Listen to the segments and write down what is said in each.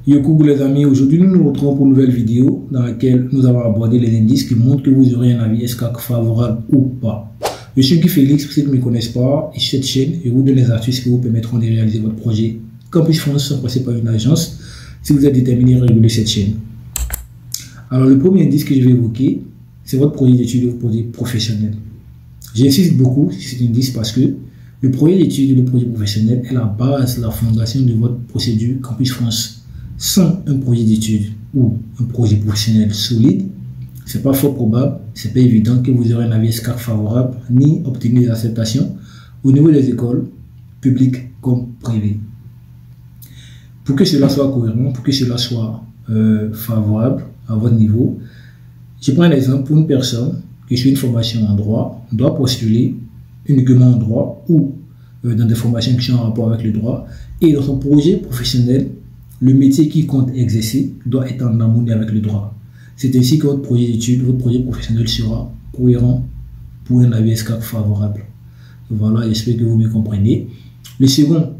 Yo coucou les amis, aujourd'hui nous nous retrouvons pour une nouvelle vidéo dans laquelle nous allons aborder les indices qui montrent que vous aurez un avis SCAC favorable ou pas. Je suis Guy Félix, pour ceux qui ne me connaissent pas, et sur cette chaîne, je vous donne les astuces qui vous permettront de réaliser votre projet Campus France sans passer par une agence si vous êtes déterminé à réguler cette chaîne. Alors le premier indice que je vais évoquer, c'est votre projet d'études ou votre projet professionnel. J'insiste beaucoup sur cet indice parce que le projet d'études ou le projet professionnel est la base, la fondation de votre procédure Campus France. Sans un projet d'études ou un projet professionnel solide, c'est pas fort probable, c'est pas évident que vous aurez un avis SCAC favorable ni obtenir des acceptations au niveau des écoles, publiques comme privées. Pour que cela soit cohérent, pour que cela soit favorable à votre niveau, je prends un exemple pour une personne qui suit une formation en droit, doit postuler uniquement en droit ou dans des formations qui sont en rapport avec le droit, et dans son projet professionnel, le métier qu'il compte exercer doit être en harmonie avec le droit. C'est ainsi que votre projet d'études, votre projet professionnel sera cohérent pour un avis SCAC favorable. Voilà, j'espère que vous me comprenez. Le second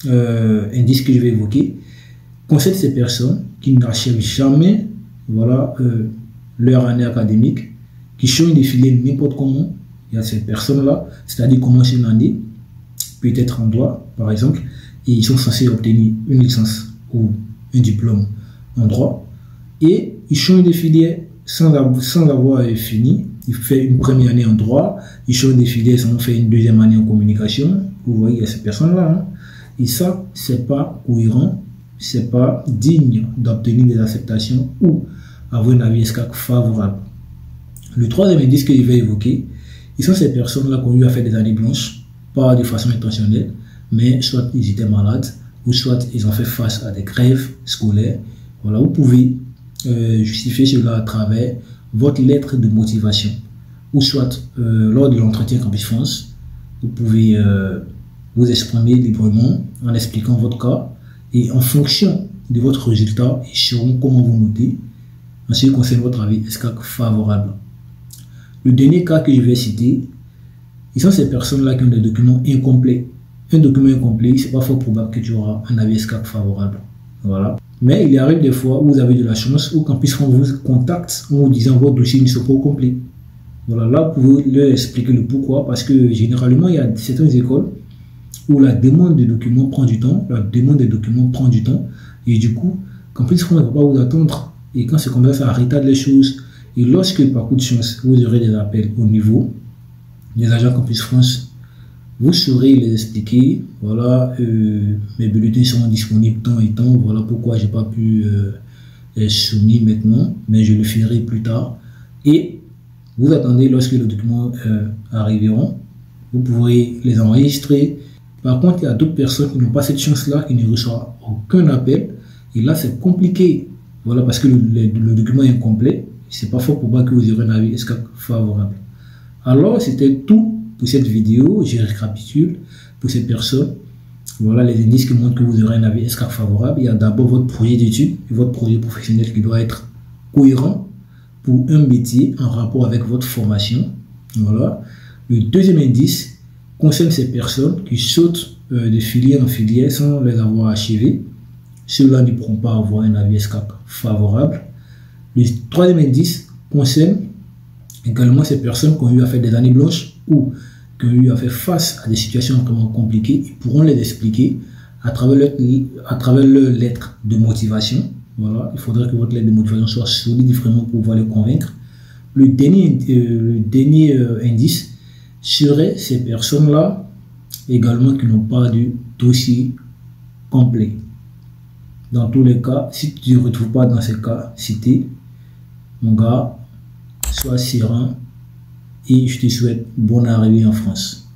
indice que je vais évoquer concerne ces personnes qui n'achèvent jamais leur année académique, qui changent de filière n'importe comment. Il y a ces personnes-là, c'est-à-dire commencer une année, peut-être en droit par exemple, et ils sont censés obtenir une licence ou un diplôme en droit, et ils changent de filière sans avoir fini. Il fait une première année en droit, ils changent de filière sans faire une deuxième année en communication. Vous voyez, il y a ces personnes-là, et ça, c'est pas cohérent, c'est pas digne d'obtenir des acceptations ou avoir un avis SCAC favorable. Le troisième indice que je vais évoquer, ils sont ces personnes-là qui ont eu à faire des années blanches, pas de façon intentionnelle, mais soit ils étaient malades, ou soit ils ont fait face à des grèves scolaires. Voilà, vous pouvez justifier cela à travers votre lettre de motivation, ou soit lors de l'entretien Campus France, vous pouvez vous exprimer librement en expliquant votre cas, et en fonction de votre résultat, ils sauront comment vous noter en ce qui concerne votre avis SCAC favorable. Le dernier cas que je vais citer, ils sont ces personnes-là qui ont des documents incomplets. Un document incomplet, c'est pas fort probable que tu auras un avis SCAC favorable. Voilà. Mais il arrive des fois où vous avez de la chance, où Campus France vous contacte en vous disant que votre dossier ne soit pas complet. Voilà, là, vous pouvez leur expliquer le pourquoi, parce que généralement, il y a certaines écoles où la demande de documents prend du temps, et du coup, Campus France ne va pas vous attendre. Et quand c'est comme ça retarde les choses. Et lorsque, par coup de chance, vous aurez des appels au niveau des agents Campus France, vous saurez les expliquer. Voilà, mes bulletins seront disponibles tant et tant. Voilà pourquoi j'ai pas pu les soumettre maintenant, mais je le ferai plus tard. Et vous attendez lorsque les documents arriveront. Vous pourrez les enregistrer. Par contre, il y a d'autres personnes qui n'ont pas cette chance-là, qui ne reçoivent aucun appel. Et là, c'est compliqué. Voilà, parce que le document est incomplet. C'est pas fort probable que vous aurez un avis SCAC favorable. Alors, c'était tout pour cette vidéo. Je récapitule pour ces personnes. Voilà les indices qui montrent que vous aurez un avis SCAC favorable. Il y a d'abord votre projet d'études et votre projet professionnel qui doit être cohérent pour un métier en rapport avec votre formation. Voilà. Le deuxième indice concerne ces personnes qui sautent de filière en filière sans les avoir achevées. Ceux-là ne pourront pas avoir un avis SCAC favorable. Le troisième indice concerne également ces personnes qui ont eu à faire des années blanches ou qui ont eu à faire face à des situations vraiment compliquées. Ils pourront les expliquer à travers leur lettre de motivation. Voilà, il faudrait que votre lettre de motivation soit solide vraiment pour pouvoir les convaincre. Le dernier indice serait ces personnes-là également qui n'ont pas de dossier complet. Dans tous les cas, si tu ne te retrouves pas dans ces cas cités, mon gars, sois serein et je te souhaite bonne arrivée en France.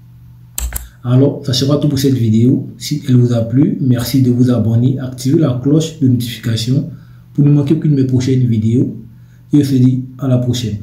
Alors, ça sera tout pour cette vidéo. Si elle vous a plu, merci de vous abonner, activez la cloche de notification pour ne manquer aucune de mes prochaines vidéos. Et je vous dis à la prochaine.